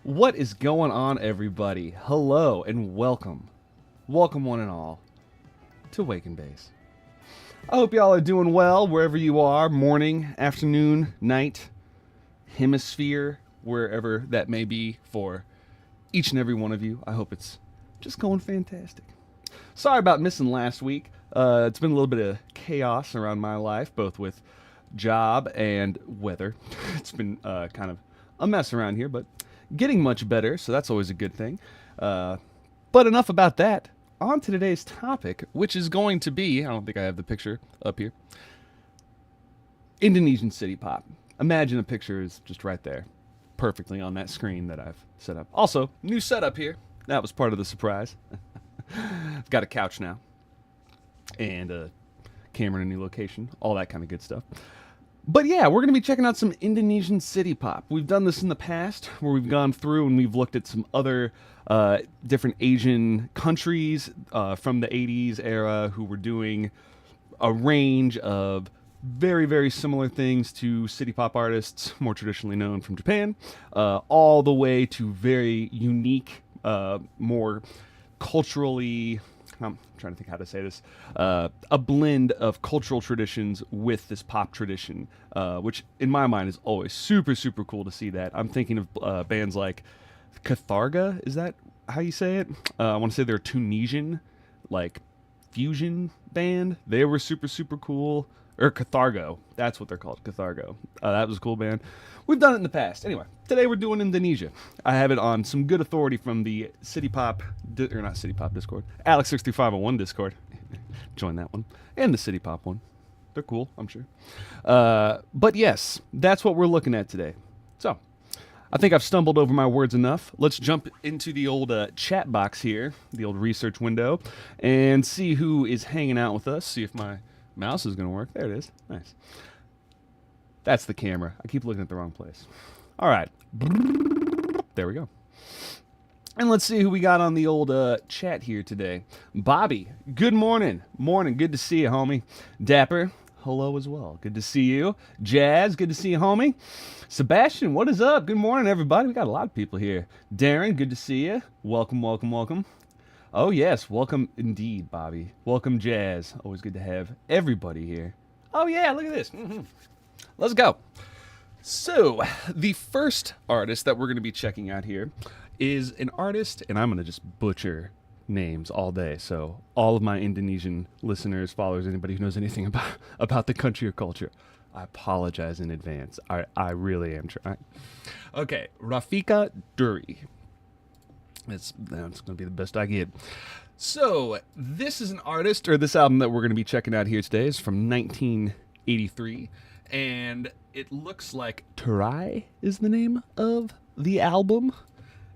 What is going on, everybody? Hello and welcome. Welcome one and all to Wake and Base. I hope y'all are doing well wherever you are, morning, afternoon, night, hemisphere, wherever that may be for each and every one of you. I hope it's just going fantastic. Sorry about missing last week. It's been a little bit of chaos around my life, both with job and weather. It's been kind of a mess around here, but getting much better, so that's always a good thing. But enough about that. On to today's topic, which is going to be, I don't think I have the picture up here, Indonesian city pop. Imagine a picture is just right there, perfectly on that screen that I've set up. Also, new setup here. That was part of the surprise. I've got a couch now, and a camera in a new location, all that kind of good stuff. But yeah, we're going to be checking out some Indonesian city pop. We've done this in the past, where we've gone through and we've looked at some other different Asian countries from the 80s era who were doing a range of very, very similar things to city pop artists, more traditionally known from Japan, all the way to very unique, more culturally... I'm trying to think how to say this, a blend of cultural traditions with this pop tradition, which in my mind is always super, super cool to see that. I'm thinking of bands like Catharga, is that how you say it? I want to say they're a Tunisian, like, fusion band. They were super, super cool. Or Cathargo, that's what they're called, Cathargo. That was a cool band. We've done it in the past. Anyway, today we're doing Indonesia. I have it on some good authority from the City Pop, or not City Pop Discord, Alex63501 Discord. Join that one. And the City Pop one. They're cool, I'm sure. But yes, that's what we're looking at today. So, I think I've stumbled over my words enough. Let's jump into the old chat box here, the old research window, and see who is hanging out with us, see if my mouse is going to work. There it is. Nice. That's the camera. I keep looking at the wrong place. All right. There we go. And let's see who we got on the old chat here today. Bobby, good morning. Morning. Good to see you, homie. Dapper, hello as well. Good to see you. Jazz, good to see you, homie. Sebastian, what is up? Good morning, everybody. We got a lot of people here. Darren, good to see you. Welcome, welcome, welcome. Oh, yes. Welcome indeed, Bobby. Welcome, Jazz. Always good to have everybody here. Oh, yeah. Look at this. Let's go. So, the first artist that we're going to be checking out here is an artist, and I'm going to just butcher names all day. So, all of my Indonesian listeners, followers, anybody who knows anything about the country or culture, I apologize in advance. I really am trying. Okay. Rafika Duri. That's going to be the best I get. So, this is an artist, or this album that we're going to be checking out here today is from 1983, and it looks like Terai is the name of the album,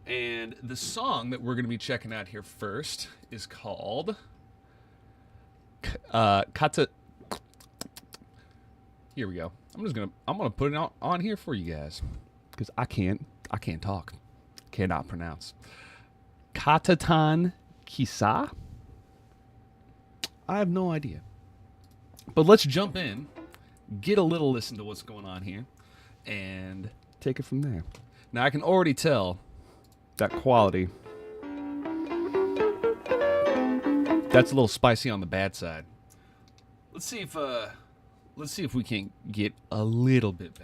and the song that we're going to be checking out here first is called Kata. Here we go. I'm gonna put it on here for you guys, because I can't talk, cannot pronounce. Katatan Kisah? I have no idea. But let's jump in, get a little listen to what's going on here, and take it from there. Now, I can already tell that quality, that's a little spicy on the bad side. let's see if we can get a little bit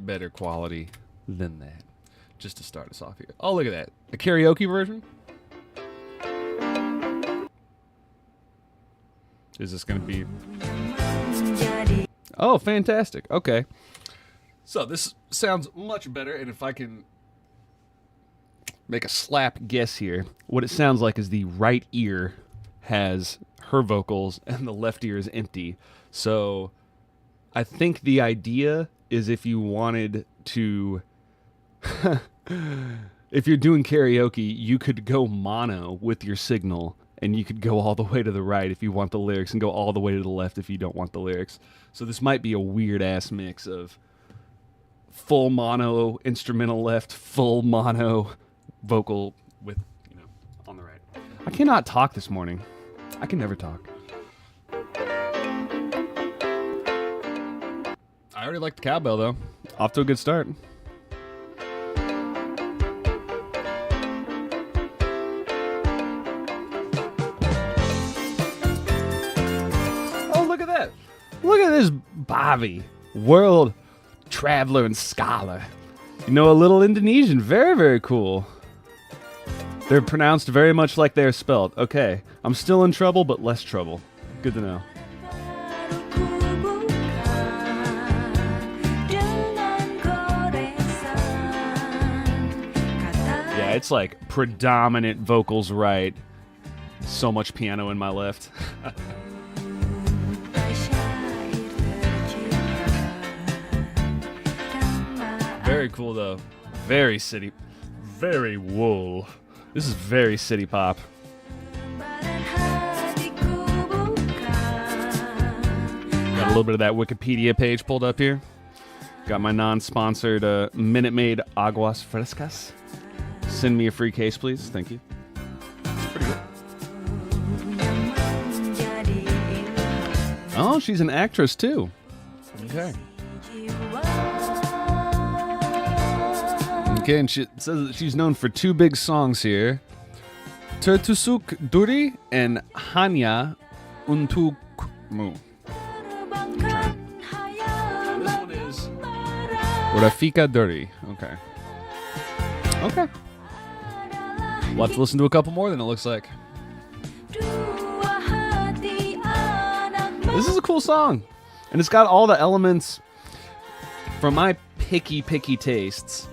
better quality than that, just to start us off here. Oh, look at that, a karaoke version. Is this going to be? Oh, fantastic. Okay. So this sounds much better, and if I can make a slap guess here, what it sounds like is the right ear has her vocals and the left ear is empty. So I think the idea is if you wanted to, if you're doing karaoke, you could go mono with your signal, and you could go all the way to the right if you want the lyrics, and go all the way to the left if you don't want the lyrics. So this might be a weird-ass mix of full mono instrumental left, full mono vocal with, on the right. I cannot talk this morning. I can never talk. I already like the cowbell, though. Off to a good start. Look at this Bobby, world traveler and scholar. You know a little Indonesian. Very, very cool. They're pronounced very much like they're spelled. Okay, I'm still in trouble, but less trouble. Good to know. Yeah, it's like predominant vocals right. So much piano in my left. Very cool though. Very city. Very wool. This is very city pop. Got a little bit of that Wikipedia page pulled up here. Got my non-sponsored Minute Maid Aguas Frescas. Send me a free case, please. Thank you. It's pretty good. Oh, she's an actress too. Okay. Okay, and she says that she's known for two big songs here. Tertusuk Duri and Hanya Untukmu. This one is Rafika Duri. Okay. Okay. We'll have to listen to a couple more then, it looks like. This is a cool song. And it's got all the elements from my picky tastes.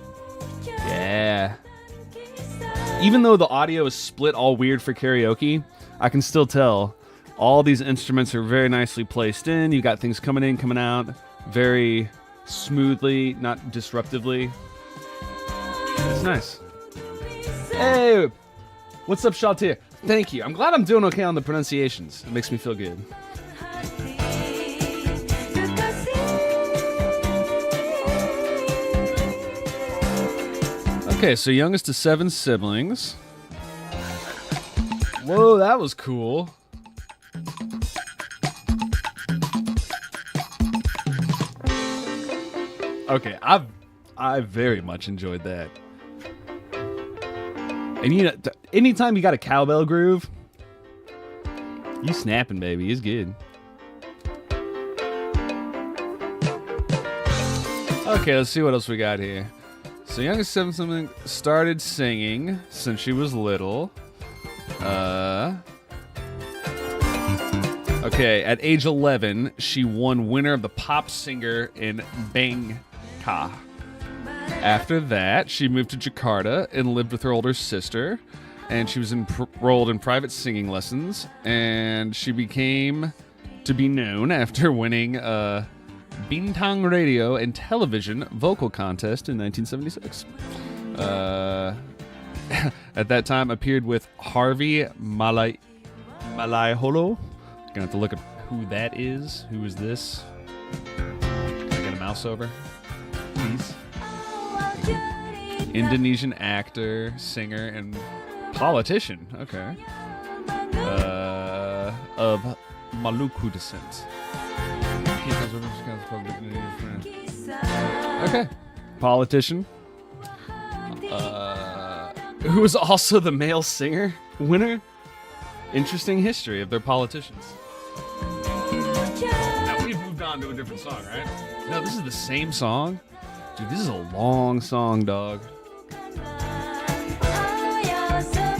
Yeah. Even though the audio is split all weird for karaoke, I can still tell all these instruments are very nicely placed in. You got things coming in, coming out very smoothly, not disruptively. It's nice. Hey, what's up, Shaltir? Thank you. I'm glad I'm doing okay on the pronunciations. It makes me feel good. Okay, so youngest to 7 siblings. Whoa, that was cool. Okay, I very much enjoyed that. And anytime you got a cowbell groove, you snapping, baby. It's good. Okay, let's see what else we got here. So youngest 7 sibling started singing since she was little. Okay, at age 11, she won winner of the pop singer in Bangka. After that, she moved to Jakarta and lived with her older sister, and she was enrolled in private singing lessons, and she became to be known after winning a Bintang Radio and Television Vocal Contest in 1976. At that time, appeared with Harvey Malaiholo. Gonna have to look at who that is. Who is this? Can I get a mouse over, please? Indonesian actor, singer, and politician. Okay. Of Maluku descent. Okay. Politician. Who was also the male singer winner. Interesting history of their politicians. Now we've moved on to a different song, right? No, this is the same song? Dude, this is a long song, dog.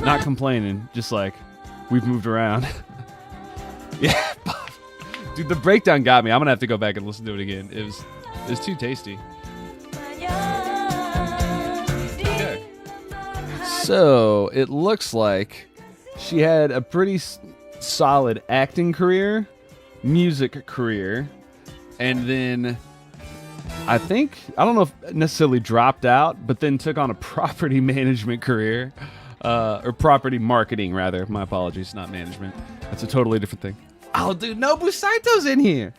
Not complaining, just like, we've moved around. Yeah, dude, the breakdown got me. I'm gonna have to go back and listen to it again. It was too tasty. Okay. So, it looks like she had a pretty solid acting career, music career, and then I don't know if necessarily dropped out, but then took on a property management career, or property marketing rather. My apologies, not management. That's a totally different thing. Oh, dude, Nobu Saito's in here.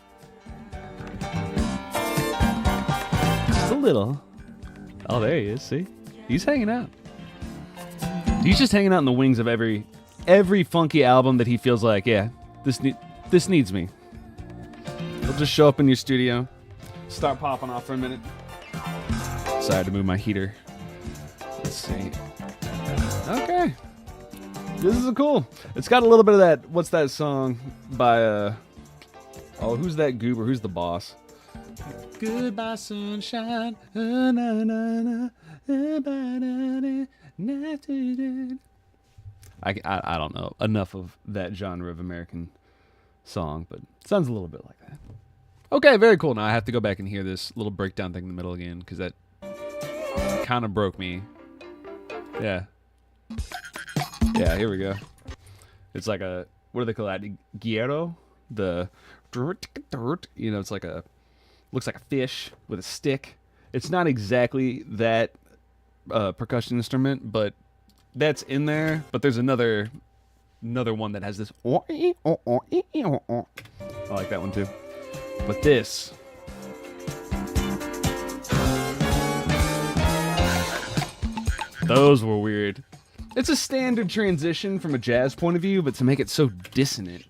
Just a little. Oh, there he is. See, he's hanging out. He's just hanging out in the wings of every funky album that he feels like, yeah, this needs me. He'll just show up in your studio, start popping off for a minute. Sorry to move my heater. Let's see. Okay. This is cool. It's got a little bit of that, what's that song by, who's that goober? Who's the boss? Goodbye, sunshine. I don't know enough of that genre of American song, but it sounds a little bit like that. Okay, very cool. Now I have to go back and hear this little breakdown thing in the middle again, because that kind of broke me. Yeah. Yeah, here we go. It's like a, what do they call that? Gyero? It's like looks like a fish with a stick. It's not exactly that percussion instrument, but that's in there. But there's another one that has this. I like that one too. But this. Those were weird. It's a standard transition from a jazz point of view, but to make it so dissonant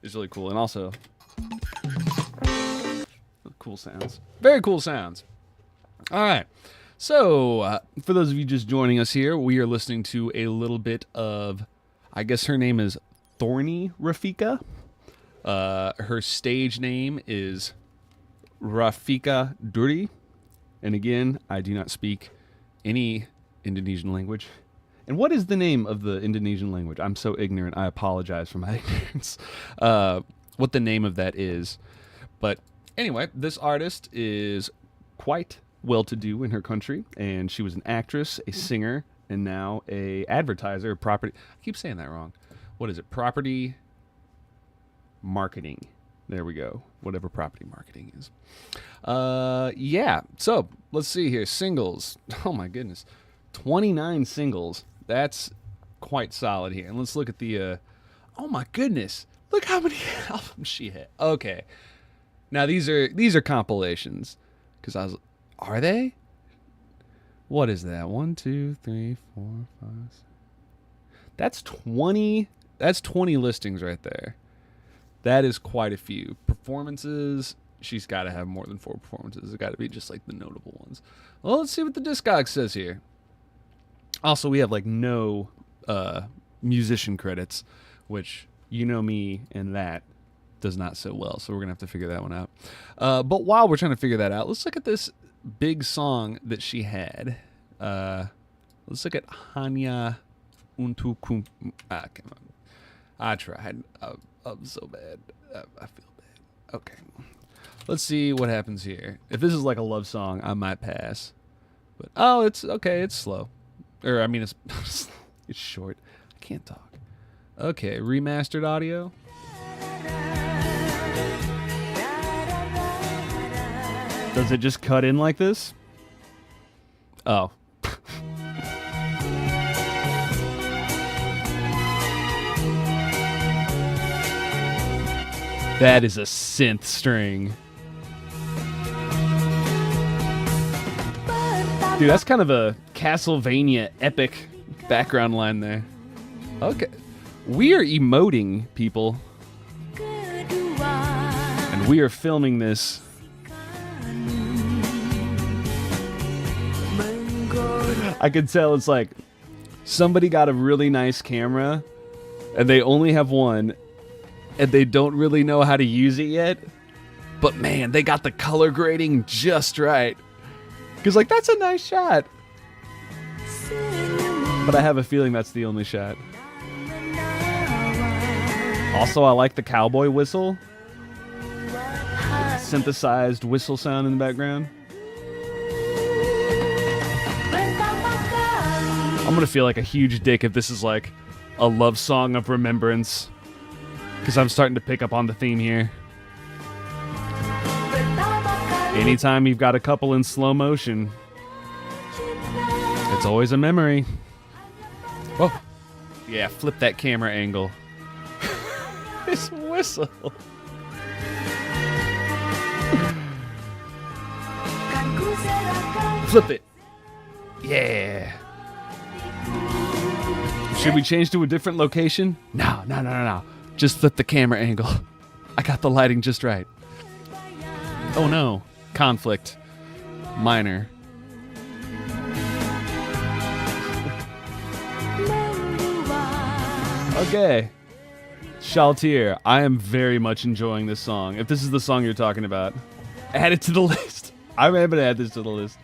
is really cool. And also, cool sounds. Very cool sounds. All right. So, for those of you just joining us here, we are listening to a little bit of, I guess her name is Thorny Rafika. Her stage name is Rafika Duri. And again, I do not speak any Indonesian language. And what is the name of the Indonesian language? I'm so ignorant. I apologize for my ignorance. What the name of that is. But anyway, this artist is quite well-to-do in her country, and she was an actress, a singer, and now a advertiser, property. I keep saying that wrong. What is it? Property marketing. There we go. Whatever property marketing is. Yeah. So let's see here. Singles. Oh my goodness. 29 singles. That's quite solid here. And let's look at the, oh my goodness. Look how many albums she had. Okay. Now these are compilations. Because are they? What is that? 1, 2, 3, 4, 5, 6. That's 20 listings right there. That is quite a few. Performances, she's got to have more than 4 performances. It's got to be just like the notable ones. Well, let's see what the Discogs says here. Also, we have like no musician credits, which you know me and that does not sit well. So we're going to have to figure that one out. But while we're trying to figure that out, let's look at this big song that she had. Let's look at Hanya Untukku. Come on. I tried. I'm so bad. I feel bad. Okay. Let's see what happens here. If this is like a love song, I might pass. But oh, it's okay. It's slow. Or I mean, it's it's short. I can't talk. Okay, remastered audio. Does it just cut in like this? Oh. That is a synth string. Dude, that's kind of a Castlevania epic background line there. Okay. We are emoting, people. And we are filming this. I could tell it's like somebody got a really nice camera and they only have one and they don't really know how to use it yet. But man, they got the color grading just right. Because, like, that's a nice shot. But I have a feeling that's the only shot. Also, I like the cowboy whistle. Synthesized whistle sound in the background. I'm gonna feel like a huge dick if this is like a love song of remembrance. Because I'm starting to pick up on the theme here. Anytime you've got a couple in slow motion, it's always a memory. Whoa. Yeah, flip that camera angle. This whistle. Flip it. Yeah. Should we change to a different location? No. Just flip the camera angle. I got the lighting just right. Oh no. Conflict. Minor. Okay. Shaltir, I am very much enjoying this song. If this is the song you're talking about, add it to the list. I'm able to add this to the list.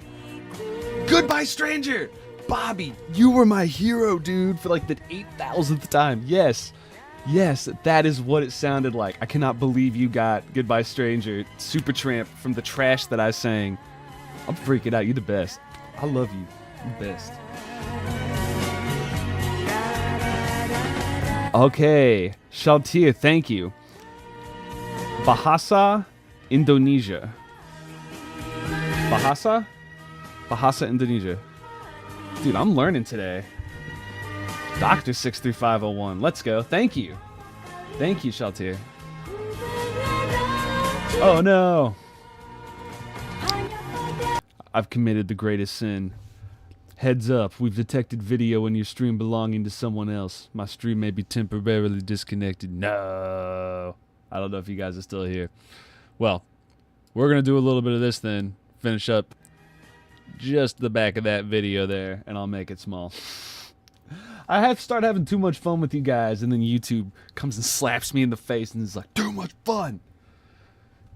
Goodbye, Stranger! Bobby, you were my hero, dude, for like the 8,000th time. Yes, that is what it sounded like. I cannot believe you got Goodbye, Stranger, Supertramp from the trash that I sang. I'm freaking out. You're the best. I love you. You're the best. Okay, Shaltir, thank you. Bahasa, Indonesia. Bahasa, Indonesia. Dude, I'm learning today. Dr. 63501. Let's go. Thank you. Thank you, Shaltir. Oh no. I've committed the greatest sin. Heads up, we've detected video in your stream belonging to someone else. My stream may be temporarily disconnected. No. I don't know if you guys are still here. Well, we're going to do a little bit of this then. Finish up just the back of that video there, and I'll make it small. I have started having too much fun with you guys, and then YouTube comes and slaps me in the face and is like, too much fun.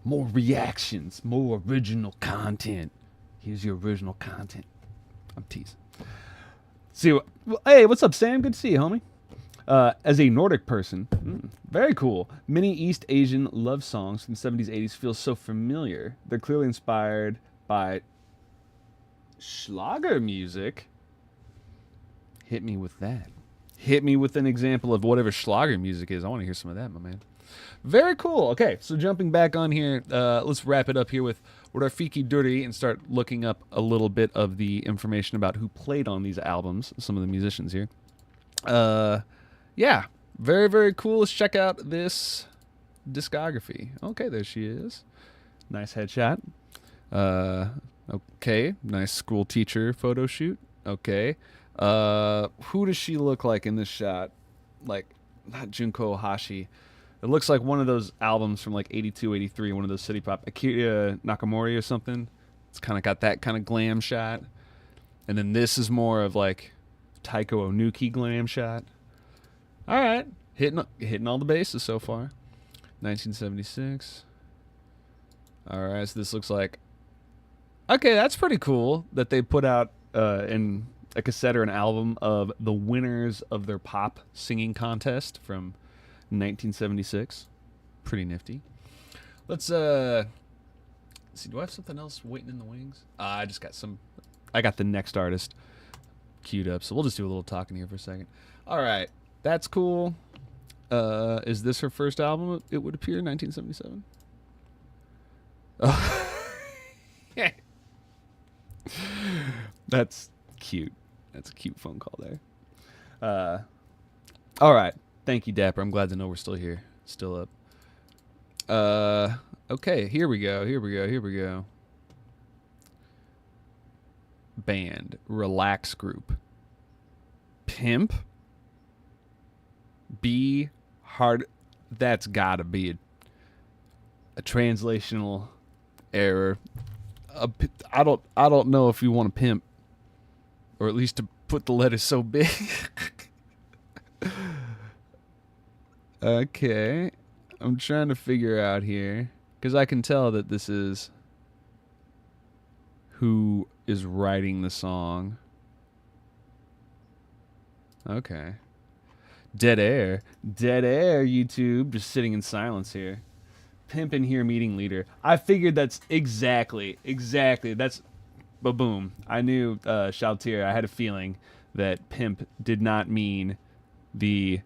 More reactions, more original content. Here's your original content. I'm teasing. See, hey, what's up, Sam? Good to see you, homie. As a Nordic person, very cool. Many East Asian love songs from the 70s, 80s feel so familiar. They're clearly inspired by Schlager music. Hit me with that. Hit me with an example of whatever Schlager music is. I want to hear some of that, my man. Very cool. Okay, so jumping back on here, let's wrap it up here with Rafiki Duri and start looking up a little bit of the information about who played on these albums, some of the musicians here. Yeah, very, very cool. Let's check out this discography. Okay, there she is. Nice headshot. Okay, nice school teacher photo shoot. Okay. Who does she look like in this shot? Like, not Junko Hashi. It looks like one of those albums from like 82, 83, one of those city pop. Akira Nakamori or something. It's kind of got that kind of glam shot. And then this is more of like Taiko Onuki glam shot. All right. Hitting all the bases so far. 1976. All right, so this looks like... Okay, that's pretty cool that they put out in a cassette or an album of the winners of their pop singing contest from 1976. Pretty nifty. Let's see, do I have something else waiting in the wings? I got the next artist queued up, so we'll just do a little talking here for a second. All right, that's cool. Is this her first album? It would appear 1977. Oh. That's cute. That's a cute phone call there. All right. Thank you, Dapper. I'm glad to know we're still here. Still up. Okay, here we go. Band. Relax Group. Pimp. Be hard. That's gotta be a translational error. I don't know if you want to pimp, or at least to put the letters so big. Okay. I'm trying to figure out here, because I can tell that this is who is writing the song. Okay. Dead air. Dead air, YouTube. Just sitting in silence here. Pimp in here, meeting leader. I figured that's exactly. That's, boom. I knew, Shaltier, I had a feeling that pimp did not mean the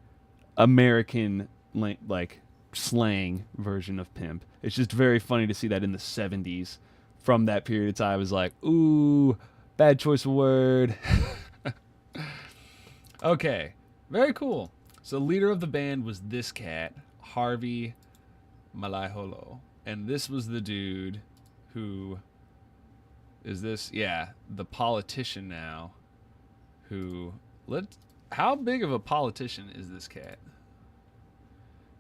American, like, slang version of pimp. It's just very funny to see that in the 70s. From that period of time, I was like, ooh, bad choice of word. Okay, very cool. So leader of the band was this cat, Harvey Malaiholo. And this was the dude who is this, yeah, the politician now who, how big of a politician is this cat?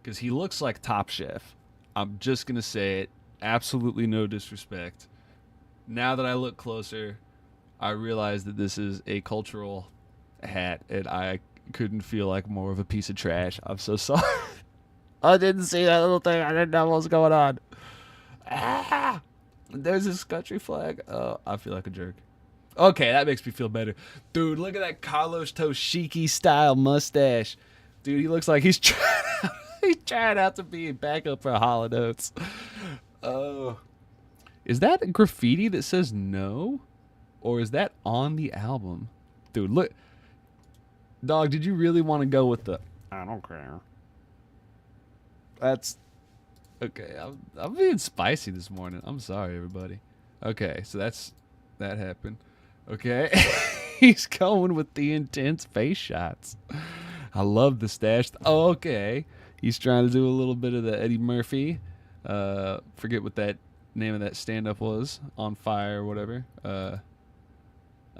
Because he looks like Top Chef. I'm just going to say it. Absolutely no disrespect. Now that I look closer, I realize that this is a cultural hat, and I couldn't feel like more of a piece of trash. I'm so sorry. I didn't see that little thing. I didn't know what was going on. Ah! There's this country flag. Oh, I feel like a jerk. Okay, that makes me feel better. Dude, look at that Carlos Toshiki style mustache. Dude, he looks like he's trying out to be backup for Hall & Oates. Oh. Is that graffiti that says no? Or is that on the album? Dude, look. Dog, did you really want to go with the I don't care? That's okay. I'm being spicy this morning. I'm sorry, everybody. Okay, so that happened. Okay. He's going with the intense face shots. I love the stash. Oh, okay. He's trying to do a little bit of the Eddie Murphy. Forget what that name of that stand-up was. On Fire or whatever.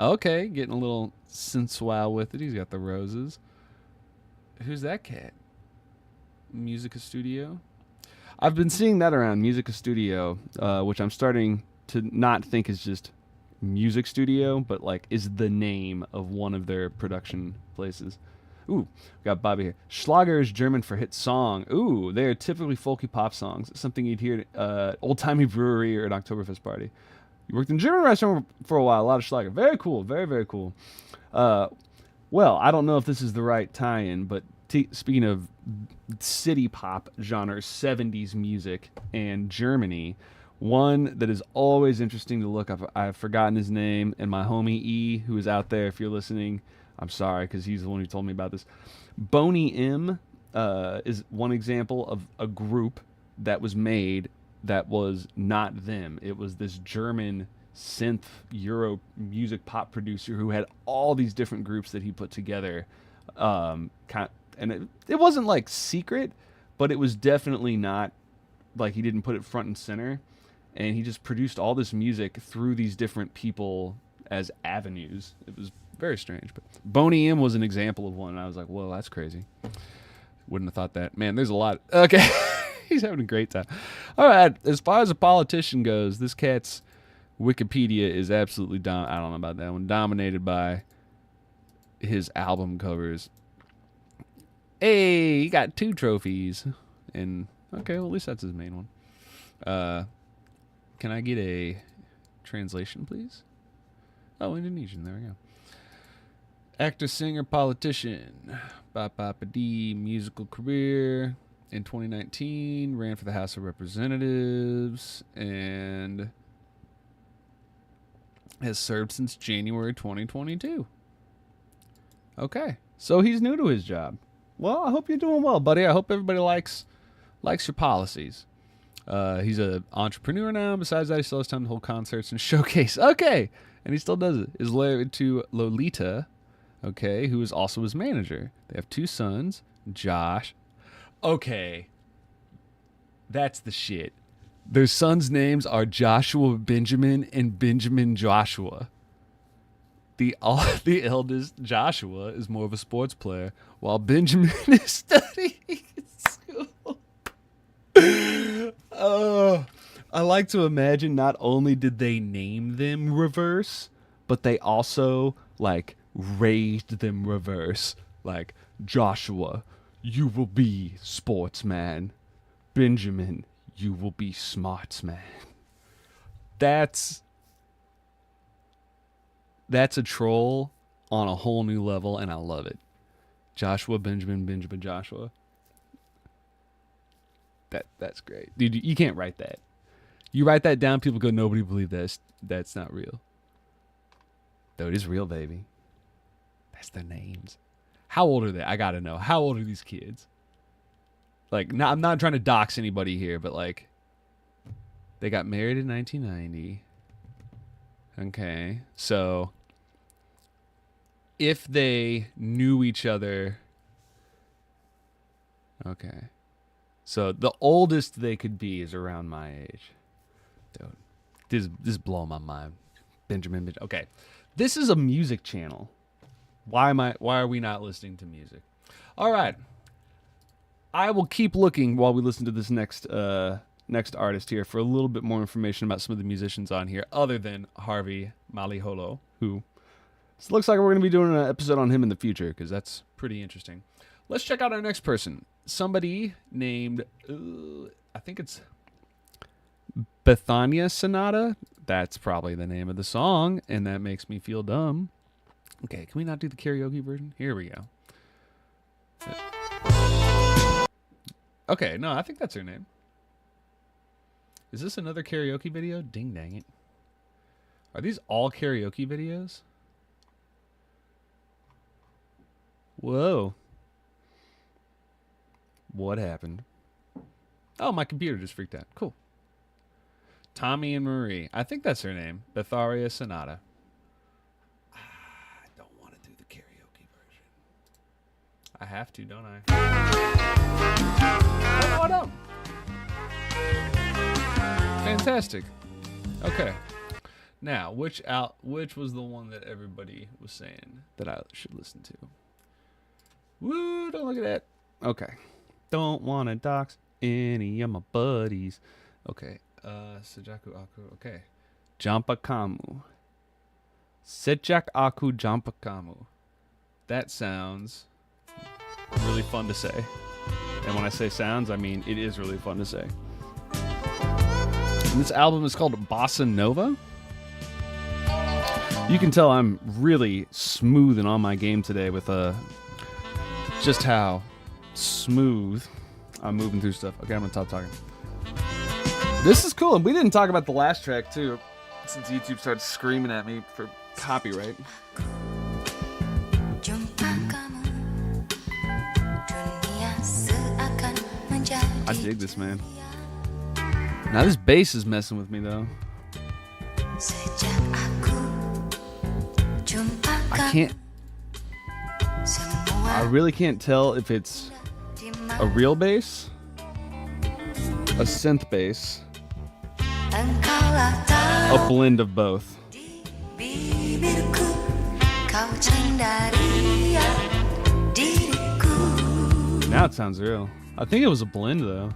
Okay, getting a little sensual with it. He's got the roses. Who's that cat? Musica Studio? I've been seeing that around, Musica Studio, which I'm starting to not think is just music studio, but like is the name of one of their production places. Ooh, we got Bobby here. Schlager is German for hit song. Ooh, they're typically folky pop songs. Something you'd hear at old-timey brewery or an Oktoberfest party. You worked in a German restaurant for a while. A lot of Schlager. Very cool. Very, very cool. Well, I don't know if this is the right tie-in, but speaking of city pop genre, 70s music, and Germany, one that is always interesting to look up. I've forgotten his name, and my homie E, who is out there, if you're listening, I'm sorry, because he's the one who told me about this. Boney M is one example of a group that was made that was not them. It was this German synth Euro music pop producer who had all these different groups that he put together. And it wasn't like secret, but it was definitely not like he didn't put it front and center. And he just produced all this music through these different people as avenues. It was very strange. But Boney M was an example of one, and I was like, whoa, that's crazy. Wouldn't have thought that. Man, there's a lot. Okay. He's having a great time. All right. As far as a politician goes, this cat's Wikipedia is absolutely I don't know about that one. Dominated by his album covers. Hey, he got 2 trophies. And, okay, well, at least that's his main one. Can I get a translation, please? Oh, Indonesian. There we go. Actor, singer, politician. Ba-ba-ba-dee. Musical career. In 2019, ran for the House of Representatives and has served since January 2022. Okay, so he's new to his job. Well, I hope you're doing well, buddy. I hope everybody likes your policies. He's an entrepreneur now. Besides that, he still has time to hold concerts and showcase. Okay, and he still does it. Is married to Lolita, okay, who is also his manager. They have 2 sons, Josh. Okay, that's the shit. Their sons' names are Joshua Benjamin and Benjamin Joshua. The eldest, Joshua, is more of a sports player, while Benjamin is studying in school. Oh, I like to imagine not only did they name them reverse, but they also, like, raised them reverse. Like, Joshua, you will be sportsman. Benjamin, you will be smart, man. That's a troll on a whole new level, and I love it. Joshua, Benjamin, Joshua. That's great. Dude, you can't write that. You write that down, people go, nobody believe that's not real. Though it is real, baby. That's their names. How old are they? I gotta know. How old are these kids? Like, I'm not trying to dox anybody here, but like, they got married in 1990. Okay, so if they knew each other, okay, so the oldest they could be is around my age. Dude, this is blowing my mind. Benjamin. Okay, this is a music channel. Why are we not listening to music? All right. I will keep looking while we listen to this next artist here for a little bit more information about some of the musicians on here, other than Harvey Maliholo, who it looks like we're going to be doing an episode on him in the future because that's pretty interesting. Let's check out our next person. Somebody named, I think it's Bethania Sonata. That's probably the name of the song, and that makes me feel dumb. Okay, can we not do the karaoke version? Here we go. Okay, no, I think that's her name. Is this another karaoke video? Ding dang it. Are these all karaoke videos? Whoa. What happened? Oh, my computer just freaked out. Cool. Tommy and Marie. I think that's her name. Betharia Sonata. I don't want to do the karaoke version. I have to, don't I? Oh, no, I don't. Fantastic. Okay. Now, which was the one that everybody was saying that I should listen to? Woo, don't look at that. Okay. Don't want to dox any of my buddies. Okay. Sejaku Aku. Okay. Jampakamu. Sejak Aku Jampakamu. That sounds really fun to say. And when I say sounds, I mean it is really fun to say. And this album is called Bossa Nova. You can tell I'm really smooth and on my game today with just how smooth I'm moving through stuff. Okay, I'm gonna stop talking. This is cool, and we didn't talk about the last track too, since YouTube started screaming at me for copyright. I dig this, man. Now this bass is messing with me though. I really can't tell if it's a real bass, a synth bass, a blend of both. Now it sounds real. I think it was a blend though.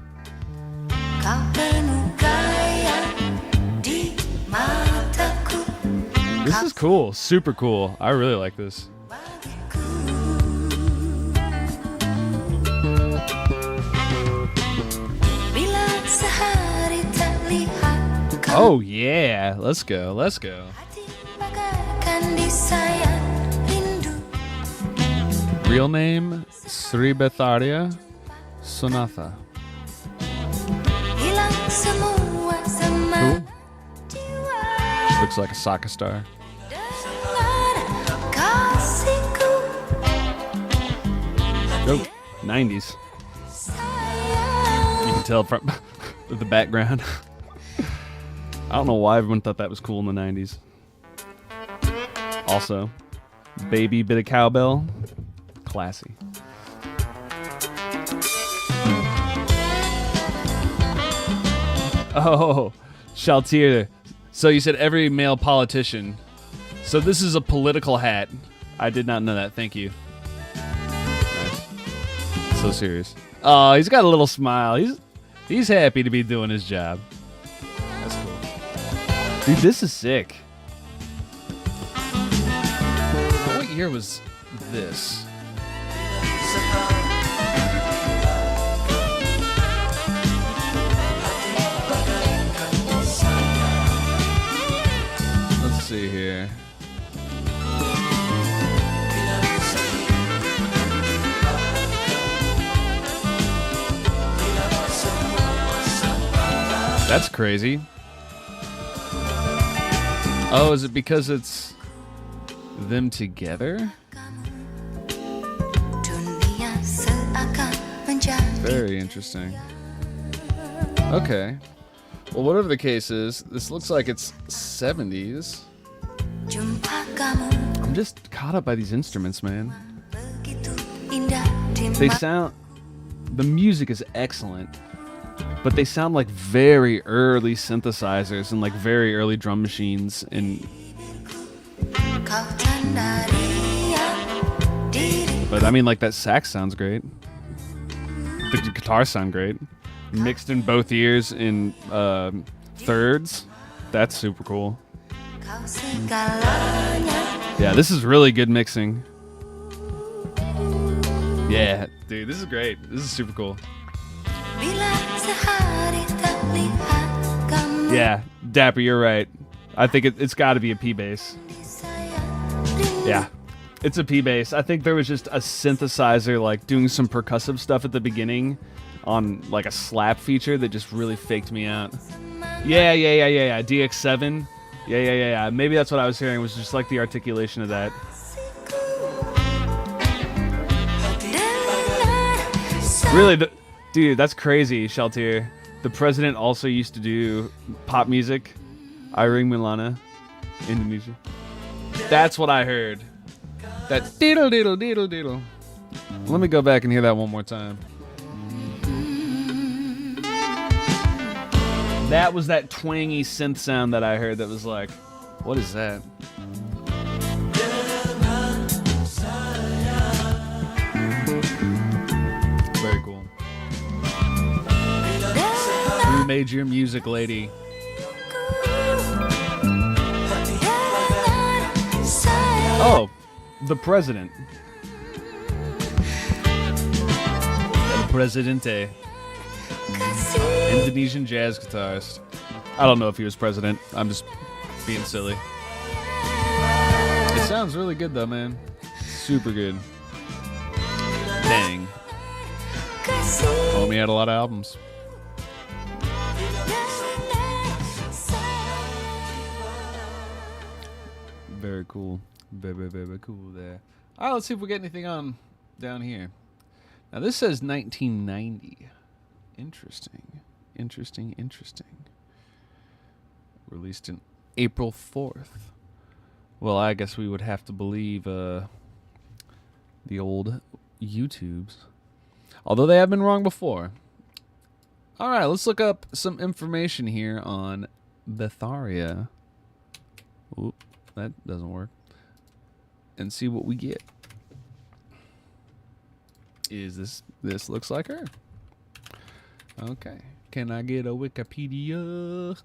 This is cool, super cool. I really like this. Oh yeah, let's go, let's go. Real name, Sri Betharia Sonatha. Cool. Looks like a soccer star. Oh, 90s. You can tell from the background. I don't know why everyone thought that was cool in the 90s. Also, baby bit of cowbell. Classy. Oh, Shaltier. So you said every male politician. So this is a political hat. I did not know that. Thank you. Nice. So serious. Oh, he's got a little smile. He's happy to be doing his job. That's cool. Dude, this is sick. What year was this? That's crazy. Oh, is it because it's them together? Very interesting. Okay. Well, whatever the case is, this looks like it's 70s. I'm just caught up by these instruments, man. They sound... The music is excellent, but they sound like very early synthesizers and like very early drum machines. And but I mean, like, that sax sounds great. The guitars sound great. Mixed in both ears in thirds. That's super cool. Yeah, this is really good mixing. Yeah, dude, this is great. This is super cool. Yeah, Dapper, you're right. I think it's got to be a P bass. Yeah, it's a P bass. I think there was just a synthesizer like doing some percussive stuff at the beginning on like a slap feature that just really faked me out. Yeah. DX7. Yeah. Maybe that's what I was hearing, was just like the articulation of that. Really, dude, that's crazy, Sheltier. The president also used to do pop music. Irene Milana, Indonesia. That's what I heard. That diddle diddle diddle diddle. Let me go back and hear that one more time. That was that twangy synth sound that I heard that was like, what is that? Very cool. Who made your music, lady? Oh, the president. El Presidente. Indonesian jazz guitarist. I don't know if he was president. I'm just being silly. It sounds really good though, man. Super good. Dang. Homie had a lot of albums. Very cool. Very cool there. Alright, let's see if we get anything on down here. Now this says 1990. Interesting. Released in April 4th. Well, I guess we would have to believe the old YouTubes. Although they have been wrong before. Alright, let's look up some information here on Betharia. Oop, that doesn't work. And see what we get. Is this looks like her. Okay. Can I get a Wikipedia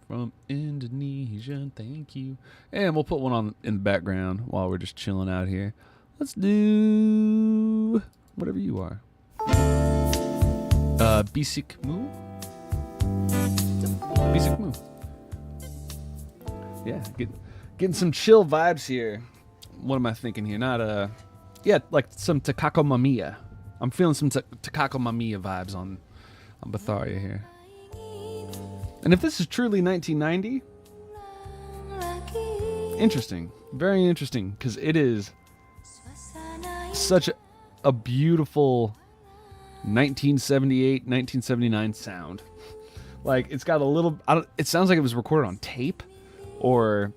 from Indonesia? Thank you. And we'll put one on in the background while we're just chilling out here. Let's do whatever you are. Bisik Mu? Bisik Mu. Yeah, getting some chill vibes here. What am I thinking here? Not yeah, like some Takako Mamiya. I'm feeling some Takako Mamiya vibes on Betharia here. And if this is truly 1990, interesting, very interesting, because it is such a beautiful 1978, 1979 sound. Like, it's got a little, it sounds like it was recorded on tape, or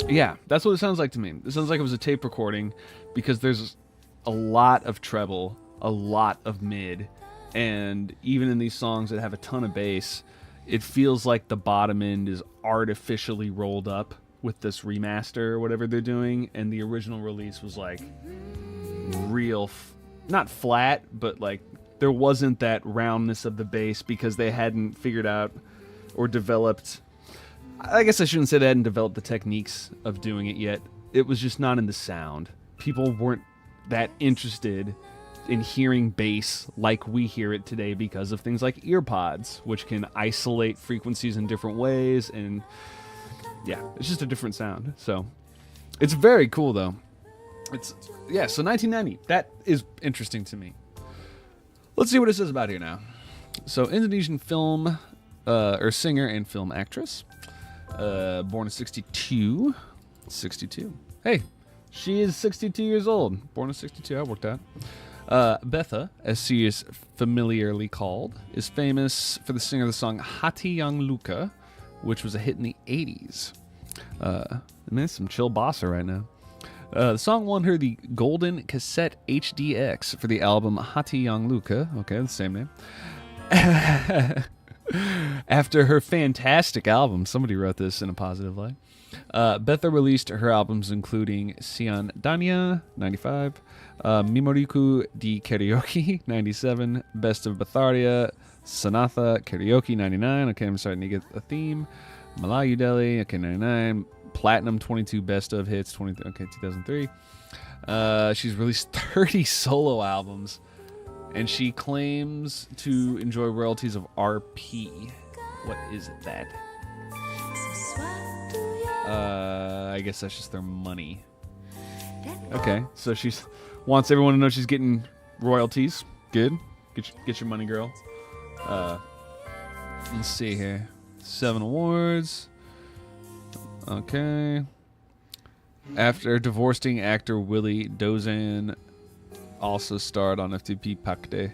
yeah, that's what it sounds like to me. It sounds like it was a tape recording, because there's a lot of treble, a lot of mid, and even in these songs that have a ton of bass, it feels like the bottom end is artificially rolled up with this remaster or whatever they're doing, and the original release was like real, not flat, but like there wasn't that roundness of the bass because they hadn't figured out or developed, I guess I shouldn't say they hadn't developed the techniques of doing it yet. It was just not in the sound. People weren't that interested in hearing bass like we hear it today because of things like earpods, which can isolate frequencies in different ways, and yeah, it's just a different sound. So it's very cool though. It's, yeah, so 1990, that is interesting to me. Let's see what it says about here now. So Indonesian film or singer and film actress. Born in 62. 62. Hey, she is 62 years old. Born in 62. I worked out. Betha, as she is familiarly called, is famous for the singer of the song Hati Yang Luka, which was a hit in the 80s. Man, some chill bossa right now. The song won her the Golden Cassette HDX for the album Hati Yang Luka. Okay, the same name. After her fantastic album, somebody wrote this in a positive light. Betha released her albums including Sian Danya, 95, Mimoriku di Karaoke, 97, Best of Betharia, Sanatha Karaoke, 99. Okay, I'm starting to get a theme. Malayu Delhi, okay, 99. Platinum 22 Best of Hits, 2003. She's released 30 solo albums, and she claims to enjoy royalties of RP. What is that? I guess that's just their money. Okay, so she wants everyone to know she's getting royalties. Good. Get your money, girl. Let's see here. 7 awards. Okay. After divorcing actor Willie Dozan also starred on FTP Pakde.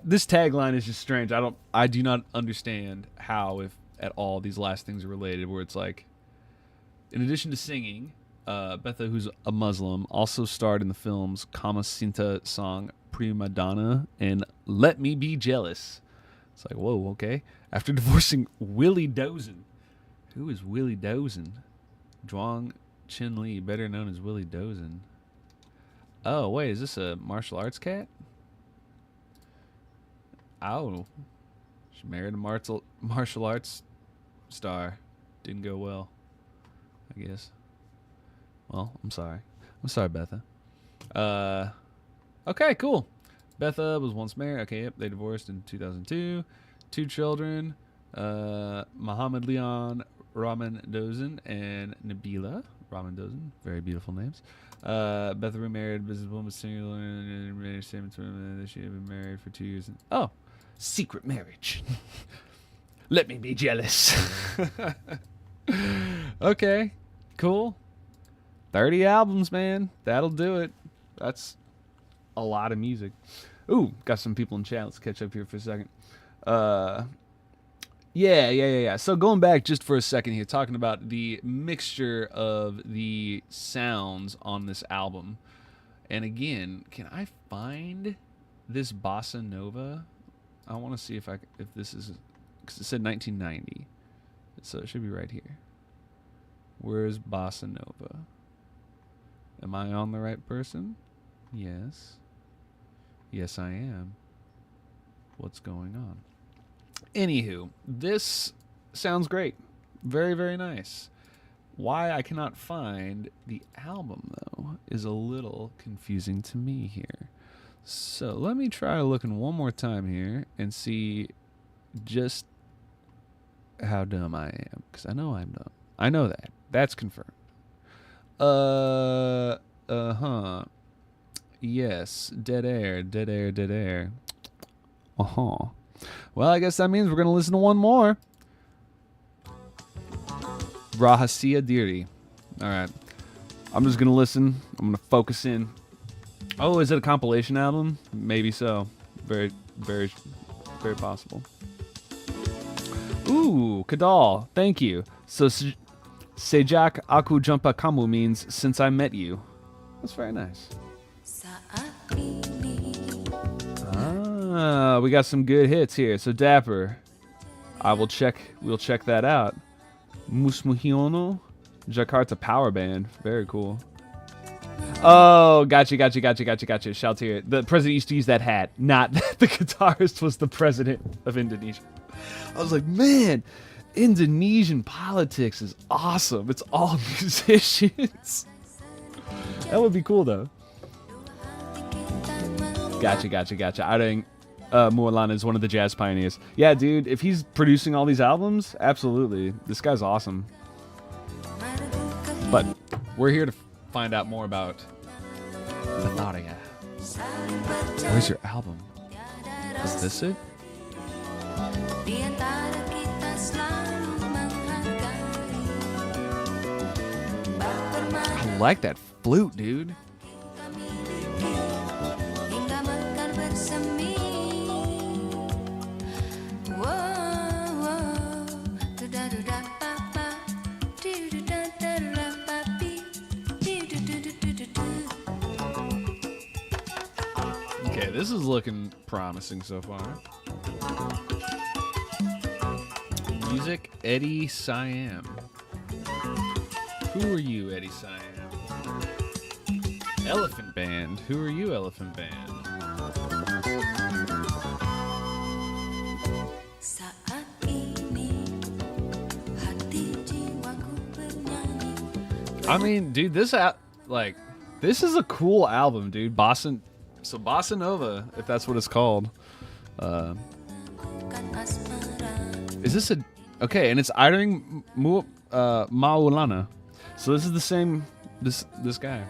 This tagline is just strange. I do not understand how, if at all, these last things are related, where it's like, in addition to singing, Betha, who's a Muslim, also starred in the films Kama Sinta song Prima Donna and Let Me Be Jealous. It's like, whoa, okay. After divorcing Willie Dozan. Who is Willie Dozan? Zhuang Chin Lee, better known as Willie Dozan. Oh, wait, is this a martial arts cat? Oh. She married a martial arts star. Didn't go well, I guess. Well, I'm sorry. I'm sorry, Betha. Okay, cool. Betha was once married. Okay, yep, they divorced in 2002. 2 children. Muhammad Leon Rahman Dozan and Nabila Rahman Dozan. Very beautiful names. Betha remarried businesswoman singular and married statement that she had been married for 2 years. Oh, secret marriage. Let me be jealous. Okay, cool. 30 albums, man. That'll do it. That's a lot of music. Ooh, got some people in chat. Let's catch up here for a second. Yeah. So going back just for a second here, talking about the mixture of the sounds on this album. And again, can I find this bossa nova? I want to see if this is, because it said 1990. So it should be right here. Where's bossa nova? Am I on the right person? Yes. Yes, I am. What's going on? Anywho, this sounds great. Very, very nice. Why I cannot find the album, though, is a little confusing to me here. So let me try looking one more time here and see just how dumb I am. Because I know I'm dumb. I know that. That's confirmed. Yes, dead air. Well, I guess that means we're going to listen to one more. Rahasia Diri. All right. I'm just going to listen. I'm going to focus in. Oh, is it a compilation album? Maybe so. Very, very, very possible. Ooh, Kadal. Thank you. So, Sejak Aku Jumpa Kamu means since I met you. That's very nice. We got some good hits here. So Dapper, we'll check that out. Musmuhiono, Jakarta Power Band, very cool. Oh, gotcha. Shout here. The president used to use that hat, not the guitarist was the president of Indonesia. I was like, man, Indonesian politics is awesome. It's all musicians. That would be cool though. Gotcha. Aring Mualana is one of the jazz pioneers. Yeah, dude, if he's producing all these albums, absolutely. This guy's awesome. But we're here to find out more about Betharia. Where's your album? Is this it? I like that flute, dude. Okay, this is looking promising so far. Music, Eddie Siam. Who are you, Eddie Siam? Elephant Band. Who are you, Elephant Band? I mean, dude, this is a cool album, dude. Bossa Nova, if that's what it's called. Is this a okay? And it's Irving Maulana. So this is the same. This guy.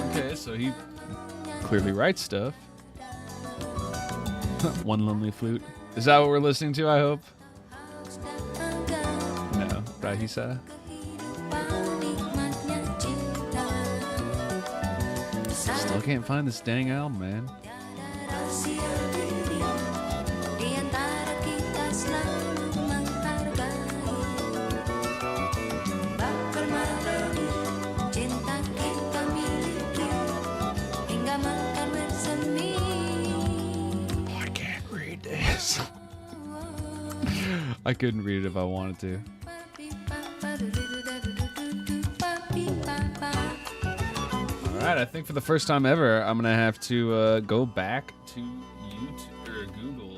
Okay, so he clearly writes stuff. One Lonely Flute. Is that what we're listening to? I hope. No, Rahisa. Still can't find this dang album, man. I can't read this. I couldn't read it if I wanted to. Alright, I think for the first time ever, I'm gonna have to go back to YouTube or Google.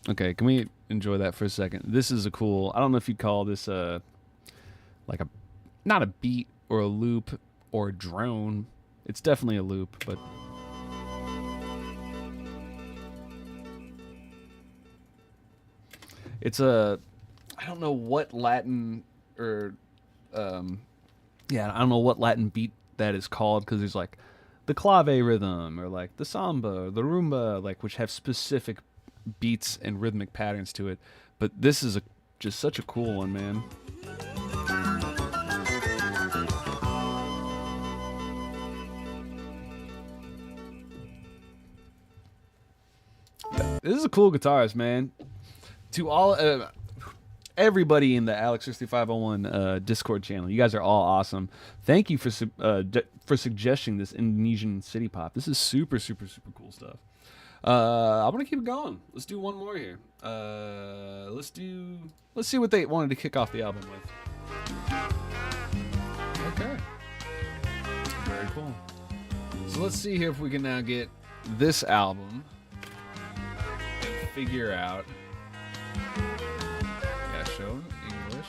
Okay, can we enjoy that for a second? This is a cool. I don't know if you'd call this like a not a beat or a loop or a drone. It's definitely a loop, but it's a. I don't know what Latin or yeah, I don't know what Latin beat that is called, because there's like the clave rhythm or like the samba or the rumba, like, which have specific beats and rhythmic patterns to it. But this is just such a cool one, man. This is a cool guitarist, man. To all everybody in the Alex6501 Discord channel, you guys are all awesome. Thank you for suggesting this Indonesian city pop. This is super, super, super cool stuff. I'm gonna keep it going. Let's do one more here. Let's see what they wanted to kick off the album with. Okay. Very cool. So let's see here if we can now get this album and figure out. Yeah, show English.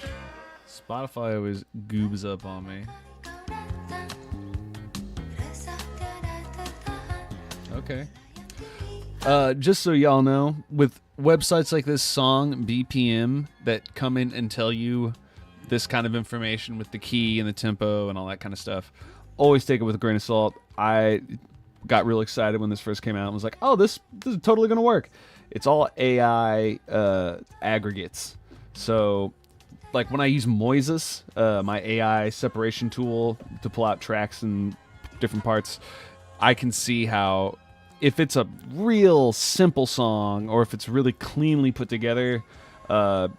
Spotify always goobs up on me. Okay. Just so y'all know, with websites like this Song BPM that come in and tell you this kind of information with the key and the tempo and all that kind of stuff, always take it with a grain of salt. I got real excited when this first came out and was like, oh, this is totally going to work. It's all AI aggregates. So, like when I use Moises, my AI separation tool to pull out tracks and different parts, I can see how if it's a real simple song or if it's really cleanly put together,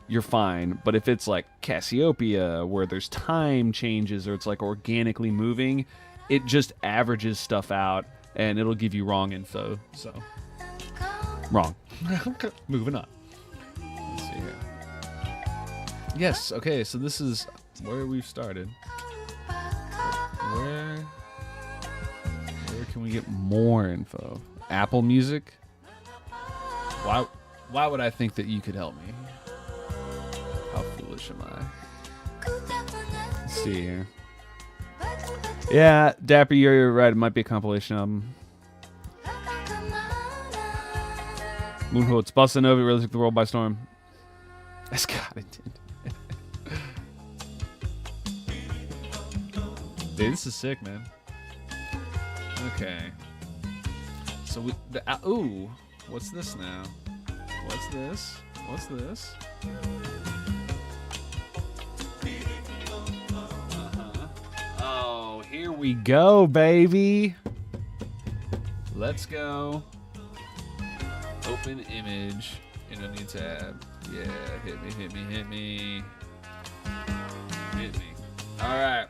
you're fine. But if it's like Cassiopeia, where there's time changes or it's like organically moving, it just averages stuff out and it'll give you wrong info. So, wrong. Moving on. Let's see here. Yes, okay, so this is where we've started. Where can we get more info? Apple Music? Why would I think that you could help me? How foolish am I? Let's see here. Yeah, Dapper, you're right. It might be a compilation album. Moonhood's Bossa Nova really took the world by storm. That's got it, dude. Dude, this is sick, man. Okay. So we... ooh. What's this now? What's this? What's this? Oh, here we go, baby. Let's go. Open image in a new tab. Yeah, hit me, hit me, hit me. Hit me. All right.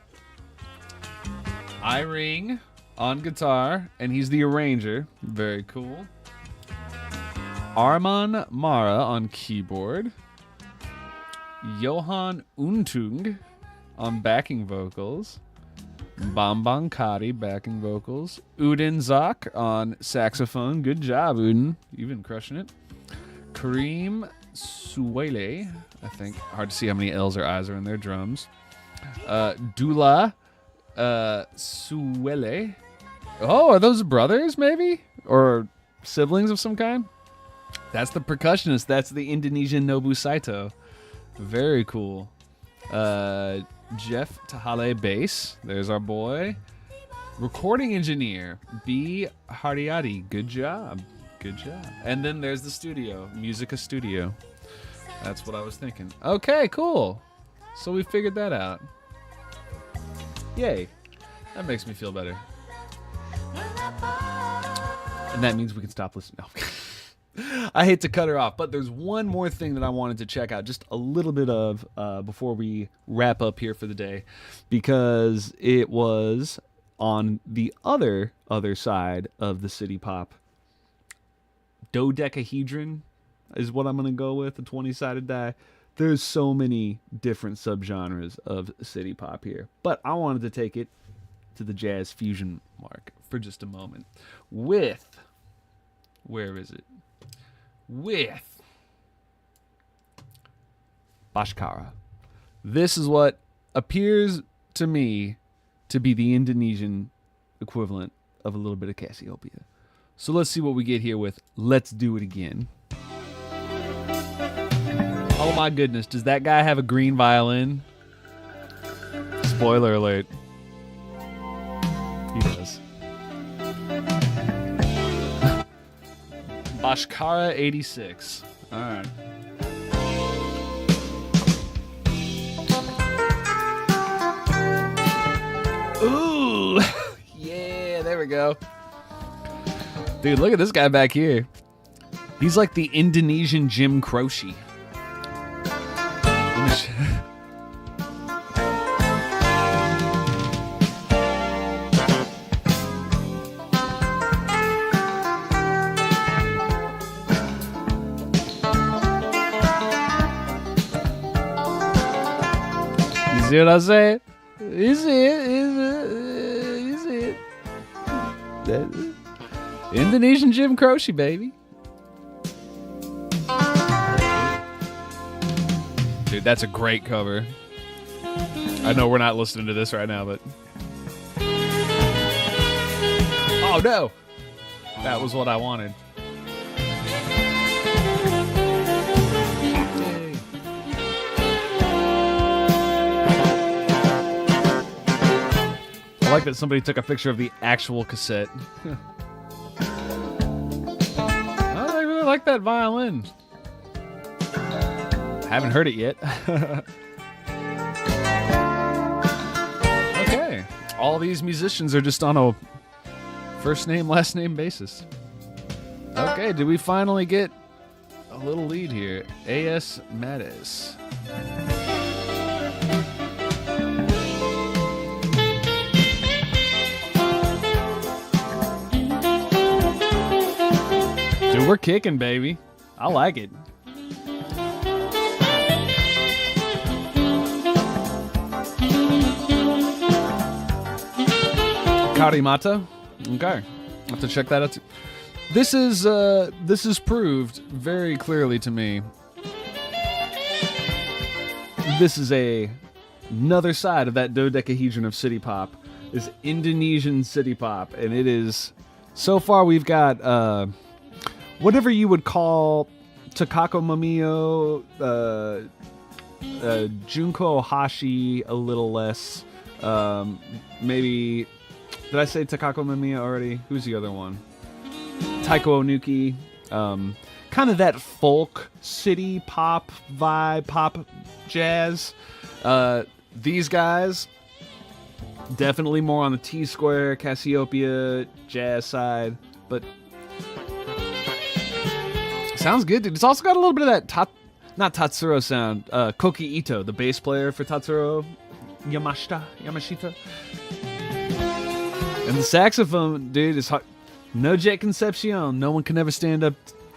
iRing on guitar, and he's the arranger. Very cool. Arman Mara on keyboard. Johan Untung on backing vocals. Bambang Kari backing vocals. Udin Zak on saxophone. Good job, Udin. You've been crushing it. Kareem Suwele, I think. Hard to see how many L's or I's are in their drums. Dula Suwele. Oh, are those brothers, maybe? Or siblings of some kind? That's the percussionist. That's the Indonesian Nobu Saito. Very cool. Jeff Tahale bass. There's our boy. Recording engineer B Hariati. Good job. Good job. And then there's the studio. Musica Studio. That's what I was thinking. Okay, cool. So we figured that out. Yay. That makes me feel better. And that means we can stop listening. No. I hate to cut her off, but there's one more thing that I wanted to check out just a little bit of before we wrap up here for the day, because it was on the other side of the city pop. Dodecahedron is what I'm going to go with, a 20-sided die. There's so many different subgenres of city pop here, but I wanted to take it to the jazz fusion mark for just a moment with, where is it? With Bashkara. This is what appears to me to be the Indonesian equivalent of a little bit of Cassiopeia. So let's see what we get here with Let's Do It Again. Oh my goodness, does that guy have a green violin? Spoiler alert. He does. Bashkara 86. All right. Ooh. Yeah, there we go. Dude, look at this guy back here. He's like the Indonesian Jim Croce. See what I say? You see it? You see it? Indonesian Jim Croce, baby. Dude, that's a great cover. I know we're not listening to this right now, but... Oh, no! That was what I wanted. I like that somebody took a picture of the actual cassette. I really like that violin. Haven't heard it yet. Okay. All these musicians are just on a first name, last name basis. Okay, did we finally get a little lead here? A.S. Mattis. Dude, we're kicking, baby. I like it. Karimata. Okay. I'll have to check that out too. This is proved very clearly to me. This is another side of that dodecahedron of city pop. This Indonesian city pop, and it is so far we've got whatever you would call Takako Mamiyo, Junko Hashi, a little less. Maybe, did I say Takako Mamiya already? Who's the other one? Taiko Onuki. Kind of that folk city pop vibe, pop jazz. These guys, definitely more on the T-Square, Cassiopeia, jazz side, but sounds good, dude. It's also got a little bit of that not Tatsuro sound. Koki Ito, the bass player for Tatsuro Yamashita. And the saxophone, dude, is hard. No Jet Concepcion. No one can ever stand up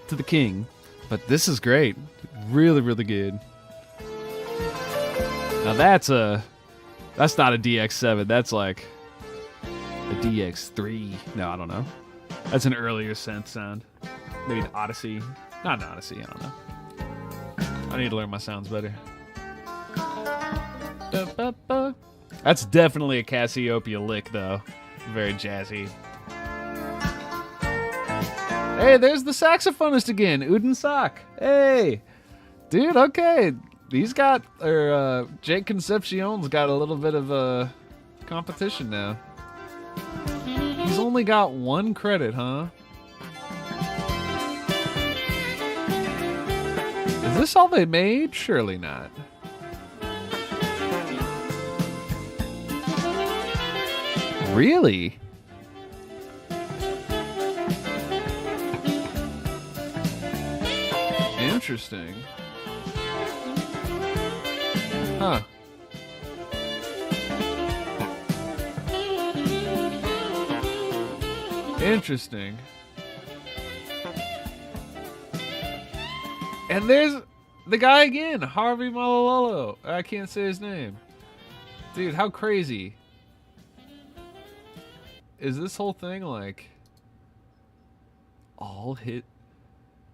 to the king. But this is great. Really, really good. Now that's not a DX7. That's like a DX3. No, I don't know. That's an earlier synth sound. Maybe an Odyssey. Not an Odyssey, I don't know. I need to learn my sounds better. That's definitely a Cassiopeia lick, though. Very jazzy. Hey, there's the saxophonist again, Uden Sak. Hey, dude. Okay, Jake Concepcion's got a little bit of competition now. He's only got 1 credit, huh? Is this all they made? Surely not. Really? Interesting. Huh. Interesting. And there's the guy again, Harvey Malololo. I can't say his name. Dude, how crazy. Is this whole thing like all hit?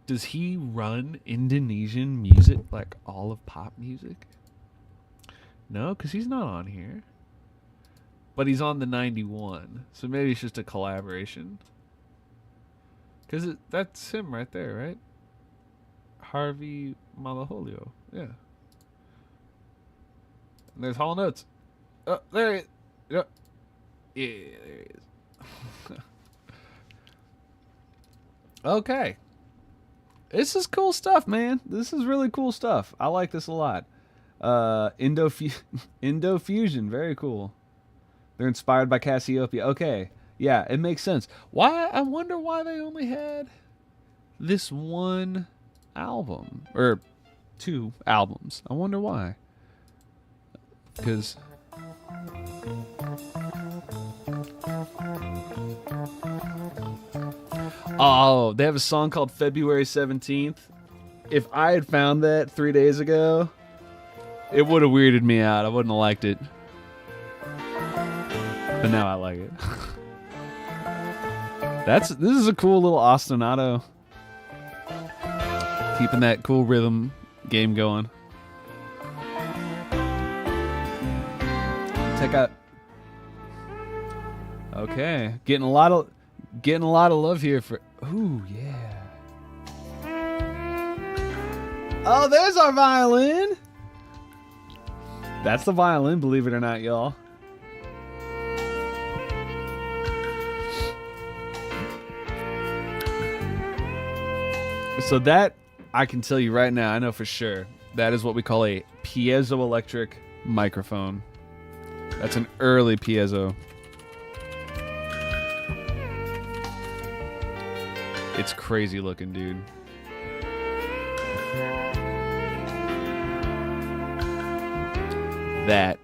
Does he run Indonesian music, like all of pop music? No, because he's not on here. But he's on the 91. So maybe it's just a collaboration. Because that's him right there, right? Harvey Malaholio. Yeah. And there's Hall Notes. Oh, there he is. Yep. Yeah, there he is. Okay. This is cool stuff, man. This is really cool stuff. I like this a lot. Indo-Fusion. Very cool. They're inspired by Cassiopeia. Okay. Yeah, it makes sense. Why? I wonder why they only had this one album. Or 2 albums. I wonder why. Because... Oh, they have a song called February 17th. If I had found that 3 days ago, it would have weirded me out. I wouldn't have liked it. But now I like it. This is a cool little ostinato. Keeping that cool rhythm game going. Check out. Okay, getting a lot of love here for. Ooh, yeah. Oh, there's our violin. That's the violin, believe it or not, y'all. So that, I can tell you right now, I know for sure, that is what we call a piezoelectric microphone. That's an early piezo. It's crazy looking, dude. That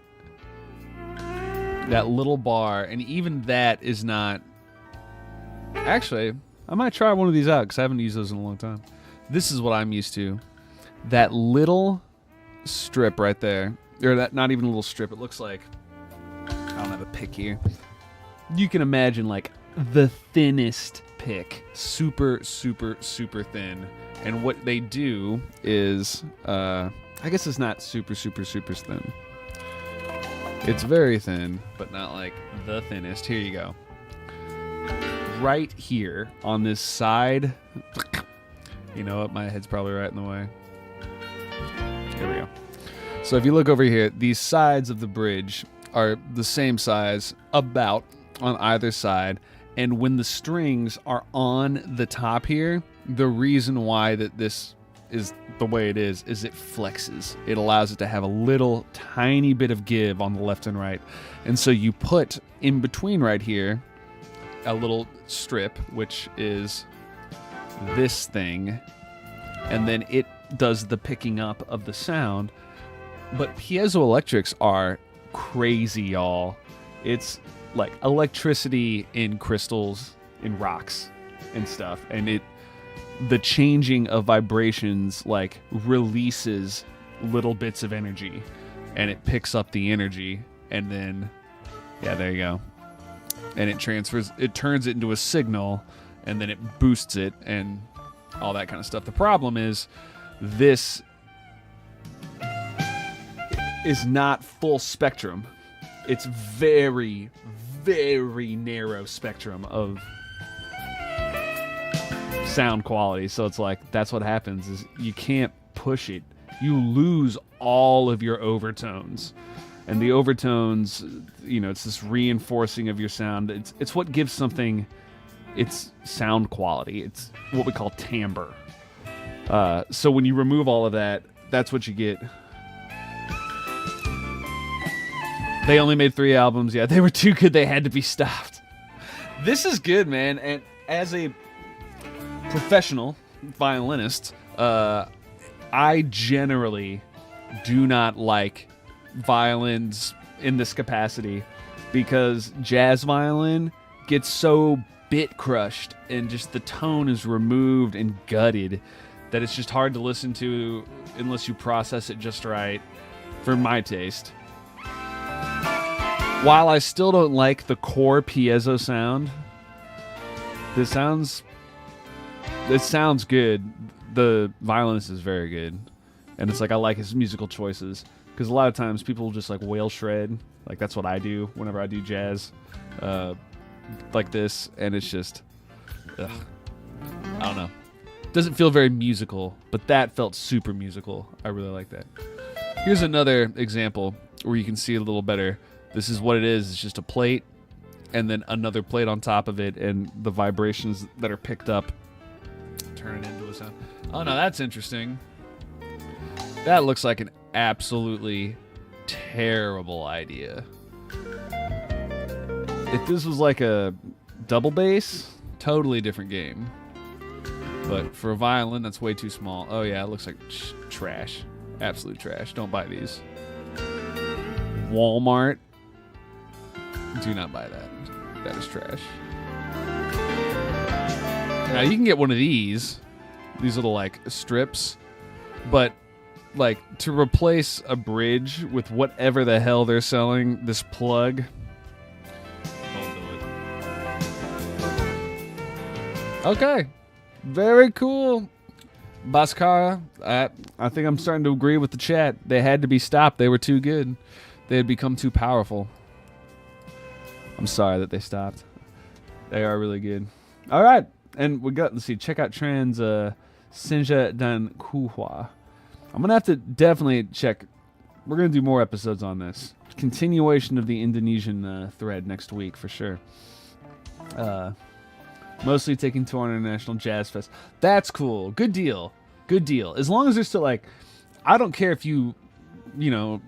little bar, and even that is not... Actually, I might try one of these out because I haven't used those in a long time. This is what I'm used to. That little strip right there. Or that, not even a little strip. It looks like... I don't have a pick here. You can imagine like the thinnest pick. Super, super, super thin. And what they do is... I guess it's not super, super, super thin. It's very thin, but not like the thinnest. Here you go. Right here on this side. You know what? My head's probably right in the way. There we go. So if you look over here, these sides of the bridge are the same size, about, on either side. And when the strings are on the top here, the reason why that this is the way it is it flexes. It allows it to have a little tiny bit of give on the left and right. And so you put in between right here a little strip, which is this thing, and then it does the picking up of the sound. But piezoelectrics are crazy, y'all. It's like electricity in crystals, in rocks and stuff, and the changing of vibrations like releases little bits of energy, and it picks up the energy, and then there you go, and it turns it into a signal, and then it boosts it and all that kind of stuff. The problem is this is not full spectrum. It's very, very narrow spectrum of sound quality. So it's like, that's what happens is you can't push it. You lose all of your overtones. And the overtones, it's this reinforcing of your sound. It's what gives something its sound quality. It's what we call timbre. So when you remove all of that, that's what you get. They only made 3 albums. Yeah, they were too good. They had to be stopped. This is good, man. And as a professional violinist, I generally do not like violins in this capacity because jazz violin gets so bit crushed and just the tone is removed and gutted that it's just hard to listen to unless you process it just right, for my taste. While I still don't like the core piezo sound, this sounds good. The violinist is very good, and it's like I like his musical choices because a lot of times people just like whale shred, like that's what I do whenever I do jazz, like this, and it's just, I don't know, doesn't feel very musical, but that felt super musical. I really like that. Here's another example where you can see a little better. This is what it is. It's just a plate and then another plate on top of it, and the vibrations that are picked up turn it into a sound. Oh, no, that's interesting. That looks like an absolutely terrible idea. If this was like a double bass, totally different game. But for a violin, that's way too small. Oh, yeah, it looks like trash. Absolute trash. Don't buy these. Walmart. Do not buy that. That is trash. Now, you can get one of these little, like, strips, but, like, to replace a bridge with whatever the hell they're selling, this plug, don't do it. Okay. Very cool. Bhaskara, I think I'm starting to agree with the chat. They had to be stopped. They were too good. They had become too powerful. I'm sorry that they stopped. They are really good. All right. And we got, let's see, check out trans Sinja Dan Kuhua. I'm going to have to definitely check. We're going to do more episodes on this. Continuation of the Indonesian thread next week for sure. Mostly taking to our International Jazz Fest. That's cool. Good deal. Good deal. As long as they're still like, I don't care if you know,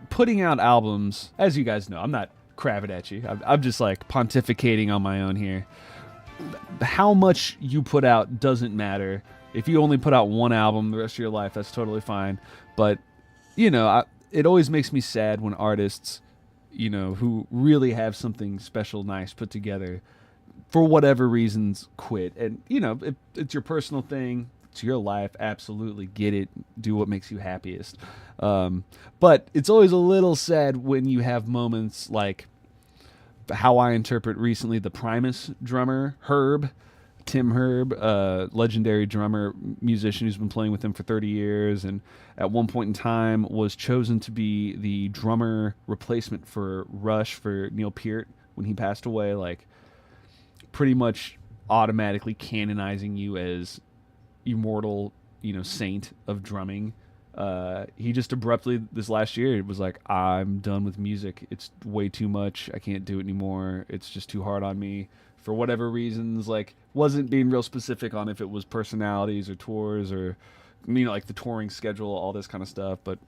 putting out albums, as you guys know, I'm not crabbing at you. I'm just like pontificating on my own here. How much you put out doesn't matter. If you only put out one album the rest of your life, that's totally fine. But, you know, it always makes me sad when artists, you know, who really have something special, nice put together, for whatever reasons, quit. And, you know, it's your personal thing. It's your life. Absolutely get it. Do what makes you happiest. But it's always a little sad when you have moments like how I interpret recently the Primus drummer, Tim Herb, legendary drummer, musician who's been playing with him for 30 years, and at one point in time was chosen to be the drummer replacement for Rush for Neil Peart when he passed away, like pretty much automatically canonizing you as immortal, you know, saint of drumming. He just abruptly this last year was like, I'm done with music. It's way too much. I can't do it anymore. It's just too hard on me for whatever reasons. Like, wasn't being real specific on if it was personalities or tours or, like the touring schedule, all this kind of stuff. But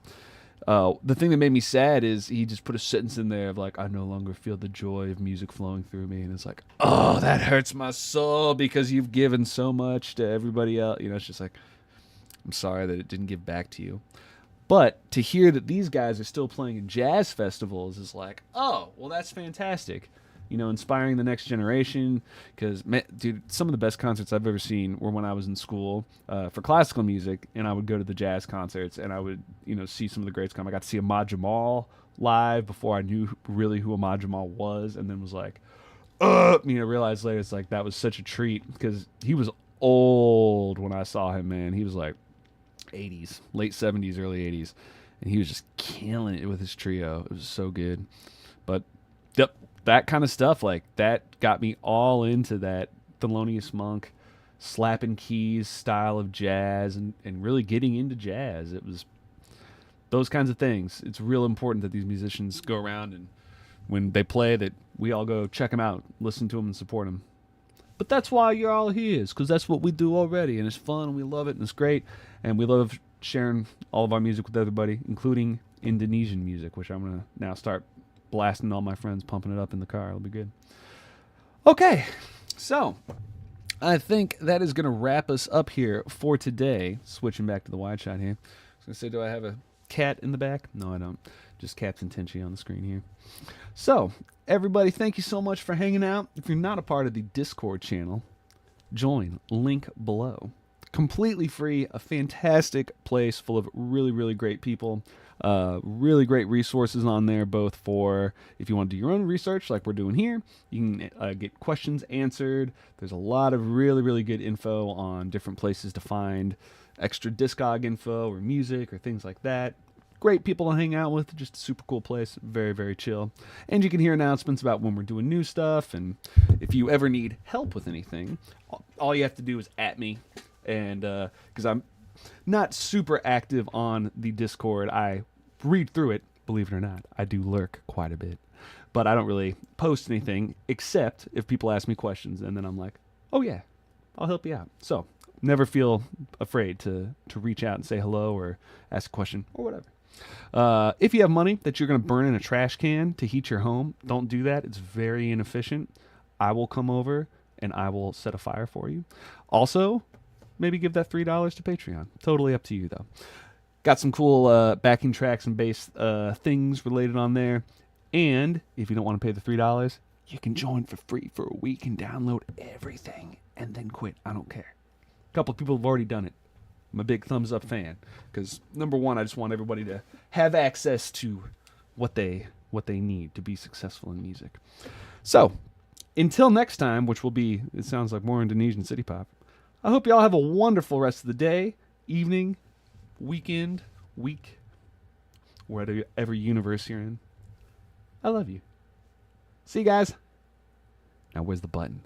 the thing that made me sad is he just put a sentence in there of like, I no longer feel the joy of music flowing through me. And it's like, oh, that hurts my soul because you've given so much to everybody else. It's just like, I'm sorry that it didn't give back to you. But to hear that these guys are still playing in jazz festivals is like, oh, well, that's fantastic. Inspiring the next generation. Because, dude, some of the best concerts I've ever seen were when I was in school for classical music, and I would go to the jazz concerts, and I would, see some of the greats come. I got to see Ahmad Jamal live before I knew really who Ahmad Jamal was, and then was like, realized later it's like that was such a treat because he was old when I saw him, man. He was like 80s, late 70s, early 80s, and he was just killing it with his trio. It was so good. But yep, that kind of stuff, like that got me all into that Thelonious Monk slapping keys style of jazz and really getting into jazz. It was those kinds of things. It's real important that these musicians go around and when they play that we all go check them out, listen to them and support them. But that's why you're all here, because that's what we do already, and it's fun, and we love it, and it's great, and we love sharing all of our music with everybody, including Indonesian music, which I'm going to now start blasting all my friends, pumping it up in the car. It'll be good. Okay, so I think that is going to wrap us up here for today. Switching back to the wide shot here. I was going to say, do I have a cat in the back? No, I don't. Just Captain Tenchi on the screen here. So, everybody, thank you so much for hanging out. If you're not a part of the Discord channel, join. Link below. Completely free, a fantastic place full of really, really great people. Really great resources on there, both for if you want to do your own research like we're doing here. You can get questions answered. There's a lot of really, really good info on different places to find extra Discog info or music or things like that. Great people to hang out with, just a super cool place, very, very chill. And you can hear announcements about when we're doing new stuff, and if you ever need help with anything, all you have to do is @ me, and because I'm not super active on the Discord, I read through it, believe it or not. I do lurk quite a bit, but I don't really post anything, except if people ask me questions, and then I'm like, oh yeah, I'll help you out. So never feel afraid to reach out and say hello or ask a question or whatever. If you have money that you're going to burn in a trash can to heat your home, don't do that. It's very inefficient. I will come over and I will set a fire for you. Also, maybe give that $3 to Patreon. Totally up to you, though. Got some cool backing tracks and bass things related on there. And if you don't want to pay the $3, you can join for free for a week and download everything and then quit. I don't care. A couple of people have already done it. I'm a big thumbs up fan because number one, I just want everybody to have access to what they need to be successful in music. So until next time, which will be, it sounds like more Indonesian city pop. I hope you all have a wonderful rest of the day, evening, weekend, week, whatever universe you're in. I love you. See you guys. Now where's the button?